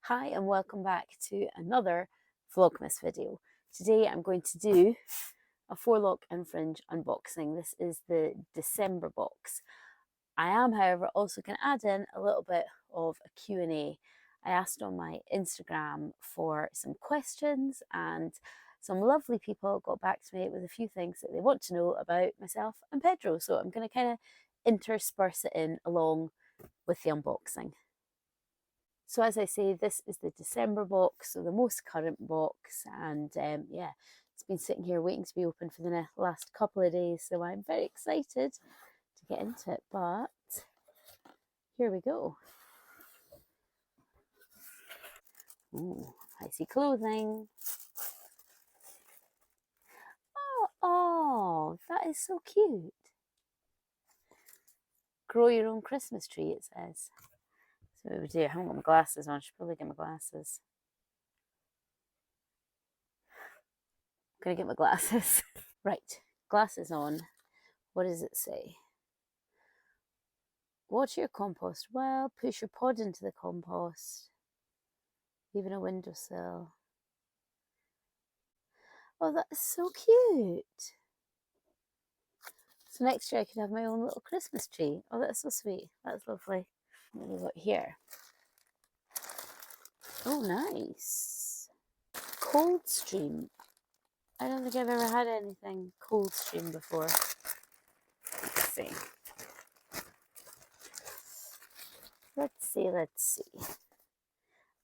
Hi and welcome back to another vlogmas video. Today I'm going to do a Forelock and Fringe unboxing. This is the December box. I am, however, also going to add in a little bit of a Q&A. I asked on my Instagram for some questions and some lovely people got back to me with a few things that they want to know about myself and Pedro. So I'm going to kind of intersperse it in along with the unboxing. So as I say, this is the December box, so the most current box, and yeah, it's been sitting here waiting to be opened for the last couple of days, so I'm very excited to get into it, but here we go. Ooh, I see clothing. Oh, that is so cute. Grow your own Christmas tree, it says. So what we do, I haven't got my glasses on, I should probably get my glasses. I'm gonna get my glasses. Right, glasses on. What does it say? Water your compost well, push your pod into the compost, even a windowsill. Oh, that's so cute. So next year I could have my own little Christmas tree. Oh, that's so sweet. That's lovely. What have we got here? Oh, nice. Coldstream. I don't think I've ever had anything Coldstream before. Let's see. Let's see.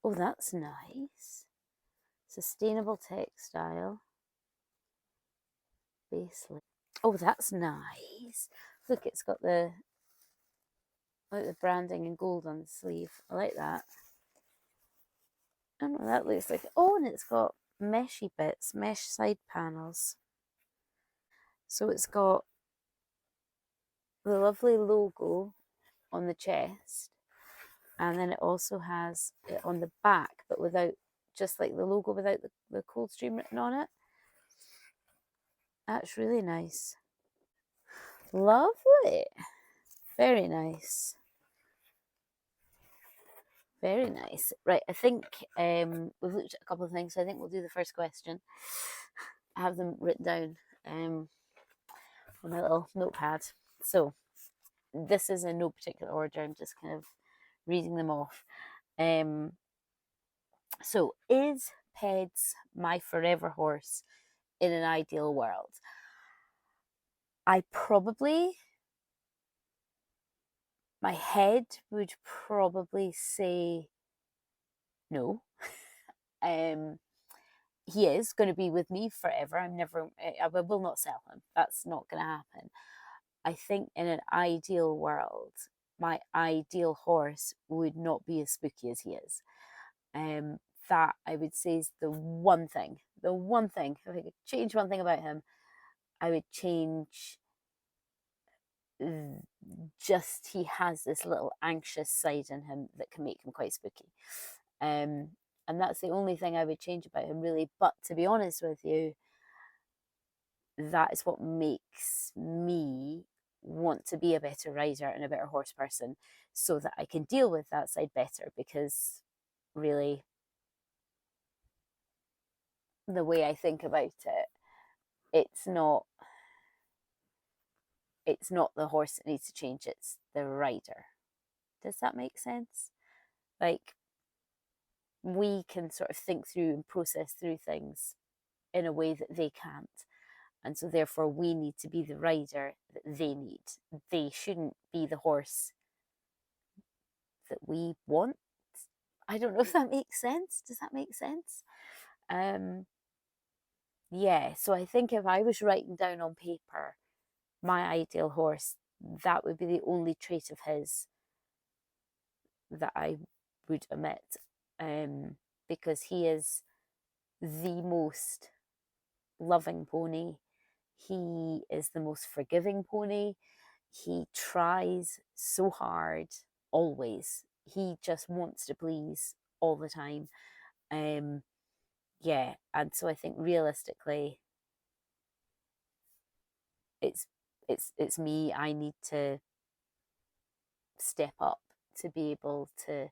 Oh, that's nice. Sustainable textile. Base layer. Oh, that's nice. Look, it's got the branding in gold on the sleeve. I like that. I don't know what that looks like. Oh, and it's got meshy bits, mesh side panels. So it's got the lovely logo on the chest, and then it also has it on the back, but without, just like the logo without the Coldstream written on it. That's really nice. Lovely. Very nice. Very nice. Right, I think we've looked at a couple of things, so I think we'll do the first question. I have them written down on my little notepad. So this is in no particular order. I'm just kind of reading them off. So is Peds my forever horse in an ideal world? My head would probably say no. He is going to be with me forever. I will not sell him. That's not going to happen. I think in an ideal world, my ideal horse would not be as spooky as he is. That I would say is the one thing. If I could change one thing about him, I would change just he has this little anxious side in him that can make him quite spooky. And that's the only thing I would change about him, really. But to be honest with you, that is what makes me want to be a better rider and a better horse person, so that I can deal with that side better, because really the way I think about it, it's not the horse that needs to change, it's the rider. Does that make sense? Like, we can sort of think through and process through things in a way that they can't. And so therefore we need to be the rider that they need. They shouldn't be the horse that we want. I don't know if that makes sense. Does that make sense? Yeah, so I think if I was writing down on paper my ideal horse, that would be the only trait of his that I would omit, because he is the most loving pony. He is the most forgiving pony. He tries so hard, always. He just wants to please all the time. Yeah, and so I think realistically, it's me. I need to step up to be able to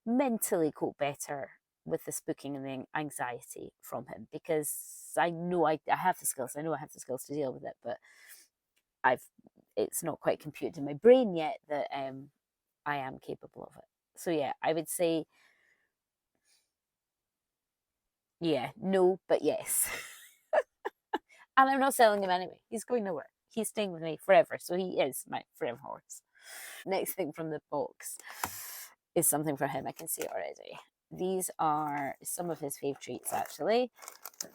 mentally cope better with the spooking and the anxiety from him, because I know I have the skills. I know I have the skills to deal with it, but I've it's not quite computed in my brain yet that I am capable of it. So yeah, I would say yeah, no, but yes. And I'm not selling him anyway. He's going nowhere. He's staying with me forever. So he is my forever horse. Next thing from the box is something for him. I can see it already. These are some of his fave treats, actually.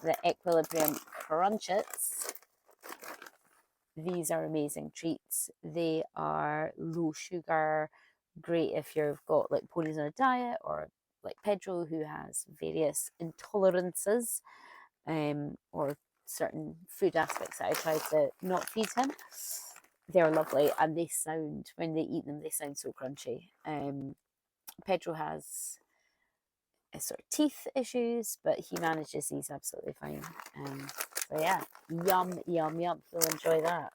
The Equilibrium Crunchets. These are amazing treats. They are low sugar, great if you've got like ponies on a diet, or like Pedro, who has various intolerances, or certain food aspects that I try to not feed him. They're lovely, and they sound, when they eat them, they sound so crunchy. Pedro has sort of teeth issues, but he manages these absolutely fine. So yeah, yum, yum, yum. You'll enjoy that.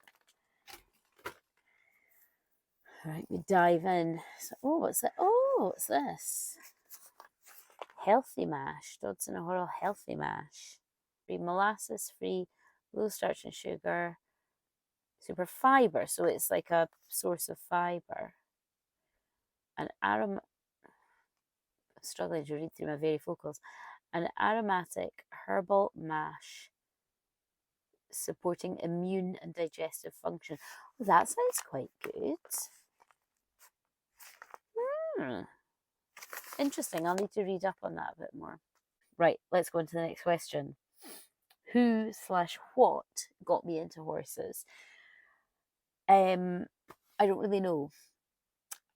All right, we dive in. So, oh, what's that? Oh, what's this? Healthy mash. Dodson and Horrell healthy mash. Free molasses, free, low starch and sugar, super fiber. So it's like a source of fiber. An struggling to read through my varifocals. An aromatic herbal mash supporting immune and digestive function. Oh, that sounds quite good. Interesting. I'll need to read up on that a bit more. Right, let's go on to the next question. Who/what got me into horses? I don't really know.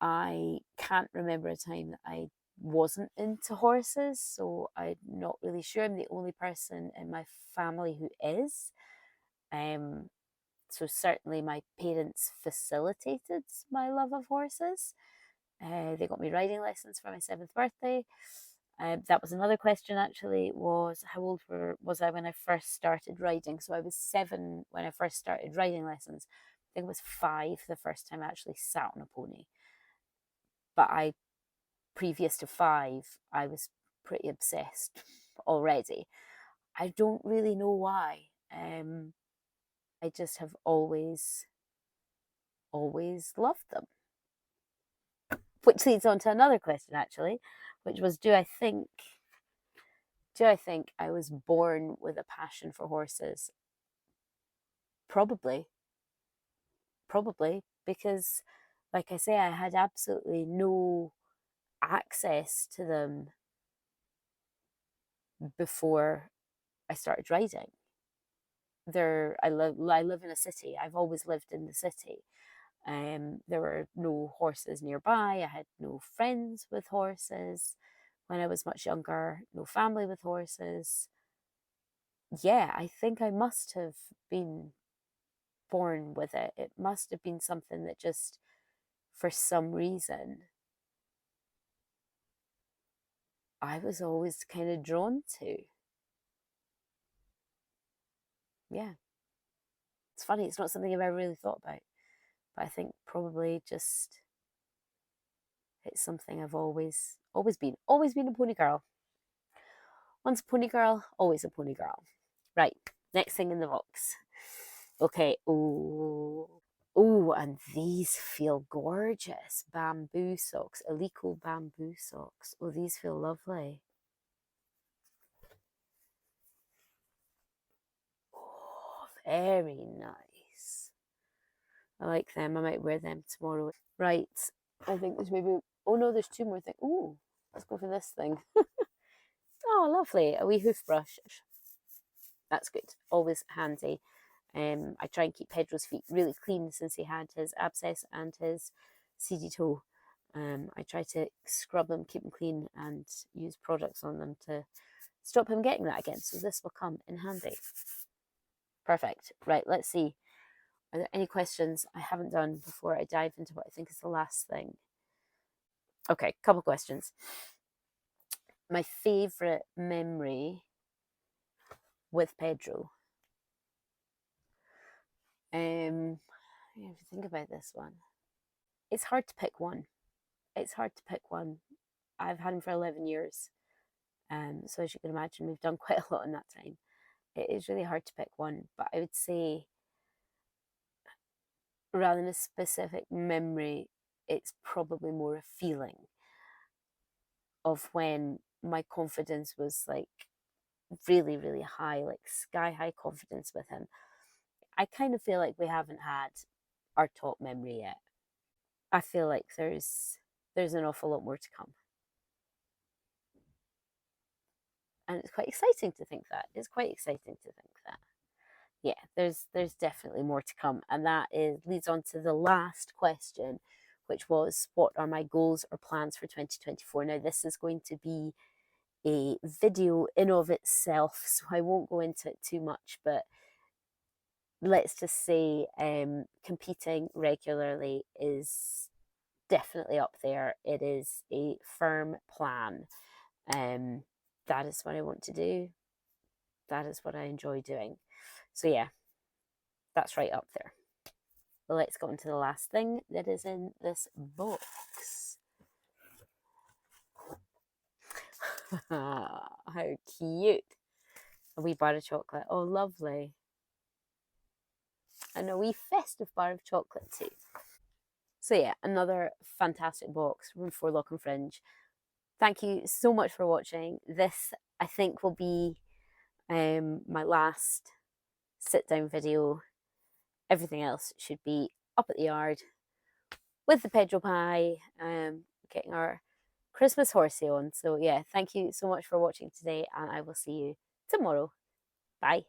I can't remember a time that I wasn't into horses, so I'm not really sure. I'm the only person in my family who is. So certainly my parents facilitated my love of horses. They got me riding lessons for my 7th birthday. That was another question, actually, was how old was I when I first started riding? So I was 7 when I first started riding lessons. I think it was 5 the first time I actually sat on a pony. But previous to 5, I was pretty obsessed already. I don't really know why. I just have always loved them. Which leads on to another question, actually, which was, do I think I was born with a passion for horses? Probably, because, like I say, I had absolutely no access to them before I started riding. I live in a city. I've always lived in the city. There were no horses nearby. I had no friends with horses when I was much younger, no family with horses. Yeah, I think I must have been born with it. It must have been something that just, for some reason, I was always kind of drawn to. Yeah, it's funny. It's not something I've ever really thought about, but I think probably just it's something I've always been. Always been a pony girl. Once a pony girl, always a pony girl. Right, next thing in the box. Okay, oh, and these feel gorgeous. Bamboo socks, Alico bamboo socks. Oh, these feel lovely. Oh, very nice. I like them. I might wear them tomorrow. Right, I think there's maybe, oh no, there's 2 more things. Oh, let's go for this thing. Oh, lovely. A wee hoof brush. That's good. Always handy. I try and keep Pedro's feet really clean since he had his abscess and his seedy toe. I try to scrub them, keep them clean, and use products on them to stop him getting that again. So this will come in handy. Perfect. Right, let's see. Are there any questions I haven't done before I dive into what I think is the last thing? Okay, couple questions. My favourite memory with Pedro. I have to think about this one. It's hard to pick one. I've had him for 11 years. So as you can imagine, we've done quite a lot in that time. It is really hard to pick one, but I would say rather than a specific memory, it's probably more a feeling of when my confidence was like really, really high, like sky high confidence with him. I kind of feel like we haven't had our top memory yet. I feel like there's an awful lot more to come. And it's quite exciting to think that. It's quite exciting to think that. Yeah, there's definitely more to come. And that is leads on to the last question, which was what are my goals or plans for 2024? Now this is going to be a video in of itself, so I won't go into it too much, but let's just say competing regularly is definitely up there. It is a firm plan. That is what I want to do. That is what I enjoy doing. So yeah, that's right up there. But let's go on to the last thing that is in this box. How cute. A wee bar of chocolate. Oh, lovely. And a wee festive bar of chocolate too. So yeah, another fantastic box from Forelock and Fringe. Thank you so much for watching. This, I think, will be my last sit down video. Everything else should be up at the yard with the Pedro pie, getting our Christmas horsey on. So yeah, thank you so much for watching today, and I will see you tomorrow. Bye.